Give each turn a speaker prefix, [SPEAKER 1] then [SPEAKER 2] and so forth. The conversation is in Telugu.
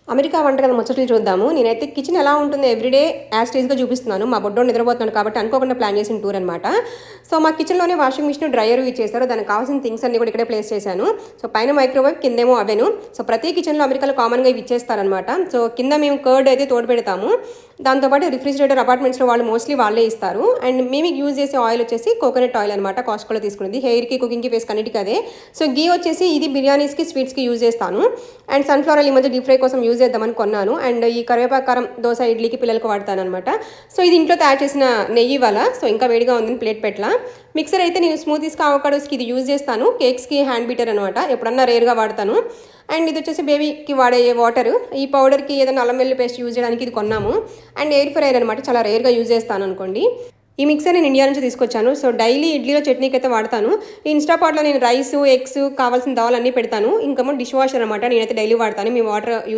[SPEAKER 1] అమెరికా వంటకాల ముచ్చట్లు చూద్దాము. నేనైతే కిచెన్ ఎలా ఉంటుందో ఎవ్రీడే యాజ్ టీజ్‌గా చూపిస్తున్నాను. మా బుడ్డోడు నిద్రపోతున్నాడు కాబట్టి అనుకోకుండా ప్లాన్ చేసిన టూర్ అనమాట. సో, మా కిచెన్‌లోనే వాషింగ్ మిషన్, డ్రైయర్ ఇచ్చేసారు. దానికి కావాల్సిన థింగ్స్ అన్నీ కూడా ఇక్కడే ప్లేస్ చేశాను. సో, పైన మైక్రోవేవ్, కిందేమో అవెను. సో, ప్రతి కిచెన్‌లో అమెరికాలో కామన్‌గా ఇవి ఇచ్చేస్తారనమాట. సో, కింద మేము కర్డ్ అయితే తోడు పెడతాము. దాంతోపాటు రిఫ్రిజిరేటర్ అపార్ట్మెంట్స్‌లో వాళ్ళు మోస్ట్లీ వాళ్ళే ఇస్తారు. అండ్ మేము యూజ్ చేసే ఆయిల్ వచ్చేసి కోకోనట్ ఆయిల్ అనమాట. కాస్ట్‌కోలో తీసుకున్నది. హెయిర్‌కి, కుకింగ్‌కి, ఫేస్‌కి అన్నిటికి అదే. సో, గీ వచ్చేసి ఇది బిర్యానీస్‌కి, స్వీట్స్‌కి యూజ్ చేస్తాను. అండ్ సన్‌ఫ్లవర్ ఆయిల్ ఈ మధ్య డీప్ ఫ్రై కోసం యూజ్ చేద్దామని కొన్నాను. అండ్ ఈ కరివేపాకు కారం దోశ, ఇడ్లీకి పిల్లలకి వాడతానమాట. సో, ఇది ఇంట్లో తయారు చేసిన నెయ్యి వల్ల. సో, ఇంకా వేడిగా ఉందని ప్లేట్ పెట్టలా. మిక్సర్ అయితే నేను స్మూతీస్కి, అవకాడోస్కి ఇది యూజ్ చేస్తాను. కేక్స్కి హ్యాండ్ బీటర్ అనమాట. ఎప్పుడన్నా రేర్గా వాడతాను. అండ్ ఇది వచ్చేసి బేబీకి వాడే వాటర్. ఈ పౌడర్కి ఏదైనా అల్లం వెల్లుల్లి పేస్ట్ యూజ్ చేయడానికి ఇది కొన్నాము. అండ్ ఎయిర్ ఫ్రైయర్ అనమాట. చాలా రేర్గా యూజ్ చేస్తాను అనుకోండి. ఈ మిక్సర్ నేను ఇండియా నుంచి తీసుకొచ్చాను. సో, డైలీ ఇడ్లీలో చట్నీకి అయితే వాడతాను. ఈ ఇన్స్టాపాట్లో నేను రైస్, ఎగ్స్ కావాల్సిన దాల్ అన్నీ పెడతాను. ఇంకేమో డిష్ వాషర్ అనమాట. నేనైతే డైలీ వాడతాను. మీ వాటర్ యూజ్